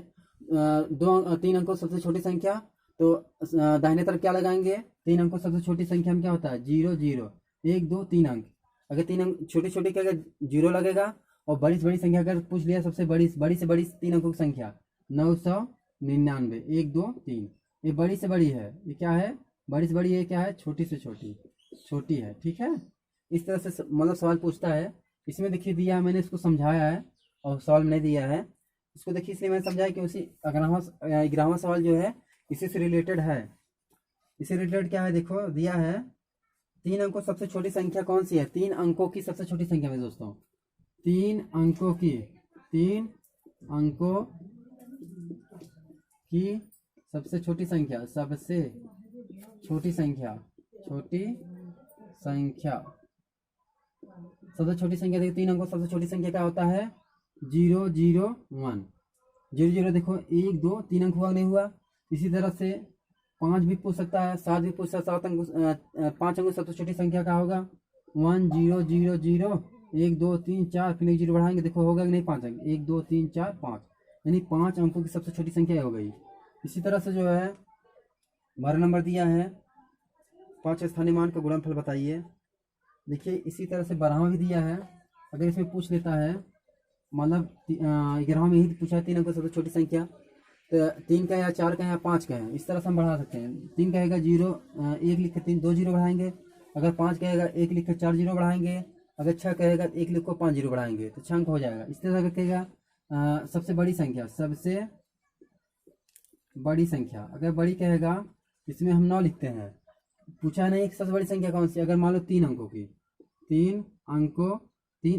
3 अंकों सबसे छोटी संख्या, तो दाहिने तरफ क्या लगाएंगे, 3 अंकों सबसे छोटी संख्या में क्या होता है 0 0 1 2 3 अंक। अगर 3 अंक छोटी छोटी का अगर 0 लगेगा, और बड़ी से बड़ी संख्या अगर पूछ लिया, सबसे बड़ी से बड़ी 3 अंकों की संख्या 999 1 2 3, ये बड़ी से बड़ी है, ये क्या है बड़ी से बड़ी, ये क्या है छोटी से छोटी है, ठीक है। इस तरह से मतलब सवाल पूछता है। इसमें देखिए दिया है, मैंने इसको समझाया है और सवाल में नहीं दिया है इसको, देखिए इसलिए मैंने समझाया कि उसी 11वां सवाल जो है इसी से रिलेटेड है। इससे रिलेटेड क्या है, देखो दिया है 3 अंकों सबसे छोटी संख्या कौन सी है, 3 अंकों की सबसे छोटी संख्या में दोस्तों, 3 अंकों की सबसे छोटी संख्या, सबसे छोटी संख्या देखिए 3 अंकों सबसे छोटी संख्या क्या होता है 0 0 1 0 0। देखो 1 2 3 अंक हुआ नहीं हुआ। इसी तरह से 5 भी पूछ सकता है, 7 भी पूछ सकता है, 7 अंक 5 अंक सबसे छोटी संख्या क्या होगा 1 0 0 0 1 2 3 4, फिर एक जीरो बढ़ाएंगे, देखो होगा कि नहीं 5 अंक, 1 2 3 4 5, यानी 5 अंकों की सबसे छोटी संख्या हो गई। इसी तरह से जो है 12 नंबर दिया है 5 स्थानीय मान का गुणनफल बताइए। देखिए इसी तरह से 12वां भी दिया है। अगर इसमें पूछ लेता है, मतलब 11वां में यही पूछा है 3 अंकों से सबसे छोटी संख्या, तो 3 का है या 4 का है या 5 का है, इस तरह से हम बढ़ा सकते हैं। 3 कहेगा जीरो, 1 लिख के 3 2 जीरो बढ़ाएंगे। अगर 5 कहेगा 1 लिख के 4 जीरो बढ़ाएंगे। अगर 6 कहेगा 1 लिख को 5 जीरो बढ़ाएंगे, तो 6 अंक हो जाएगा। इस तरह से कहेगा सबसे बड़ी संख्या, सबसे बड़ी संख्या, अगर बड़ी कहेगा इसमें हम 9 लिखते हैं। पूछा नहीं कि सबसे बड़ी संख्या कौन सी, अगर मान लो 3 अंकों की, 3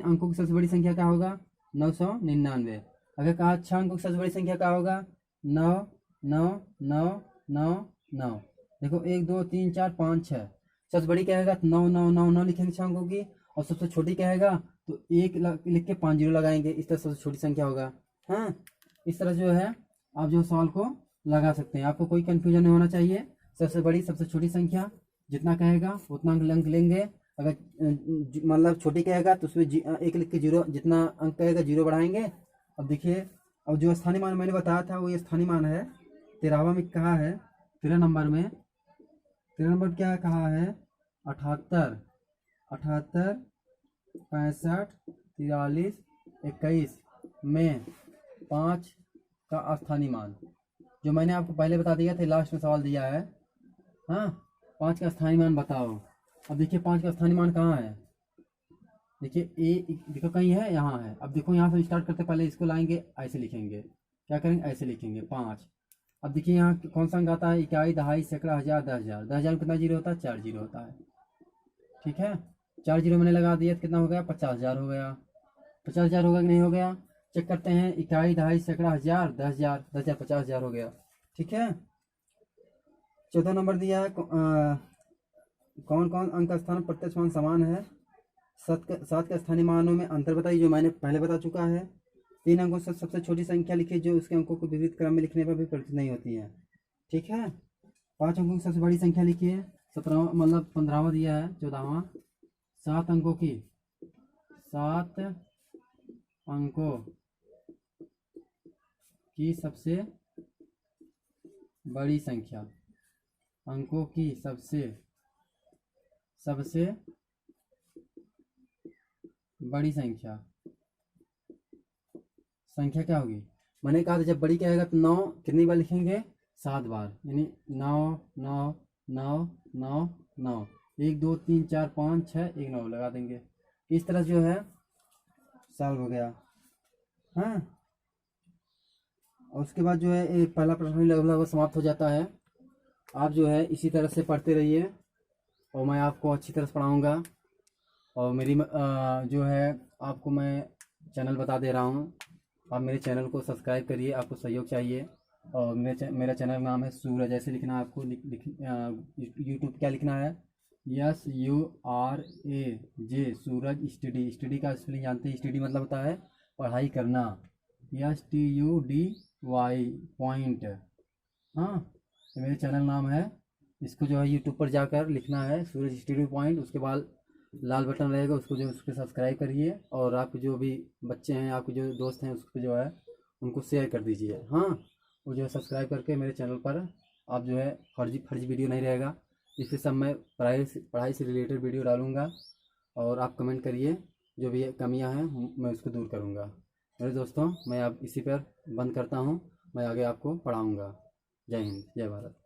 अंकों की सबसे बड़ी संख्या क्या होगा 999। अगर कहा 6 अंकों की सबसे बड़ी संख्या क्या होगा 9 9 9 9 9। देखो 1 2 3 4 5 6, सबसे बड़ी कहेगा तो 9 9 9 9 लिखेंगे 6 अंकों की, और सबसे छोटी कहेगा तो 1 लिख के 5 जीरो लगाएंगे, इस तरह सबसे छोटी संख्या होगा। हाँ, इस तरह जो है आप जो सवाल को लगा सकते हैं, आपको कोई कंफ्यूजन नहीं होना चाहिए। सबसे बड़ी सबसे छोटी संख्या जितना कहेगा उतना अंक लेंगे। अगर मतलब छोटी कहेगा तो उसमें 1 लिख के जीरो, जितना अंक कहेगा जीरो बढ़ाएंगे। अब देखिए, अब जो स्थानीय मान मैंने बताया था वो ये स्थानीय मान है। 13वां में कहा है, 13 नंबर में, 13 नंबर क्या कहा है 78 65 43 21 में 5 का स्थानीय मान, जो मैंने आपको पहले बता दिया था, लास्ट में सवाल दिया है। हाँ, 5 का स्थानीय मान बताओ। अब देखिए 5 का स्थानीय मान कहाँ है, देखिए ए, देखो कहीं है, यहाँ है। अब देखो यहाँ से स्टार्ट करते पहले इसको लाएंगे, ऐसे लिखेंगे, क्या करेंगे ऐसे लिखेंगे 5। अब देखिए यहाँ कौन सा अंक आता है, इकाई, दहाई, सैकड़ा, हजार, 10,000। 10,000 में कितना जीरो होता है 4 जीरो होता है। ठीक है, 4 जीरो मैंने लगा दिया तो कितना हो गया 50,000 हो गया। 50,000 होगा कि नहीं हो गया, चेक करते हैं। इकाई, दहाई, सैकड़ा, हजार, 10,000, 10,000 50,000 हो गया। ठीक है, 14 नंबर दिया है कौन कौन अंक का स्थान प्रत्यक्ष मान समान है। 7 के स्थानीय मानों में अंतर बताइए, जो मैंने पहले बता चुका है। 3 अंकों से सबसे छोटी संख्या लिखिए जो उसके अंकों को विपरीत क्रम में लिखने पर भी परिवर्तित नहीं होती है। ठीक है, 5 अंकों की सबसे बड़ी संख्या लिखिए। 17वां मतलब 15वां दिया है 14वां। 7 अंकों की, 7 अंकों की सबसे बड़ी संख्या, अंकों की सबसे बड़ी संख्या क्या होगी, मैंने कहा था जब बड़ी क्या आएगा तो 9 कितनी बार लिखेंगे 7 बार, यानी 9 9 9 9 9, 1 2 3 4 5 6 1 9 लगा देंगे। इस तरह जो है सॉल्व हो गया। हाँ, और उसके बाद जो है एक पहला प्रश्न लगभग समाप्त हो जाता है। आप जो है इसी तरह से पढ़ते रहिए और मैं आपको अच्छी तरह से पढ़ाऊँगा। और मेरी जो है आपको मैं चैनल बता दे रहा हूँ, आप मेरे चैनल को सब्सक्राइब करिए, आपको सहयोग चाहिए। और मेरा चैनल का नाम है सूरज, ऐसे लिखना है आपको। यूट्यूब क्या लिखना है, SURAJ, सूरज स्टडी। स्टडी का स्पेलिंग जानते हैं, स्टडी मतलब होता है पढ़ाई करना, STUDY पॉइंट। हाँ, तो मेरे चैनल नाम है, इसको जो है यूट्यूब पर जाकर लिखना है सूरज स्टडी पॉइंट। उसके बाद लाल बटन रहेगा, उसको जो उसको सब्सक्राइब करिए। और आपके जो भी बच्चे हैं, आपके जो दोस्त हैं, उसको जो है उनको शेयर कर दीजिए। हाँ, वो जो है सब्सक्राइब करके मेरे चैनल पर आप जो है फर्जी वीडियो नहीं रहेगा। इससे सब मैं पढ़ाई से रिलेटेड वीडियो डालूँगा। और आप कमेंट करिए, जो भी कमियां हैं मैं उसको दूर करूँगा। मेरे दोस्तों, मैं अब इसी पर बंद करता हूँ, मैं आगे आपको पढ़ाऊँगा। जय हिंद, जय भारत।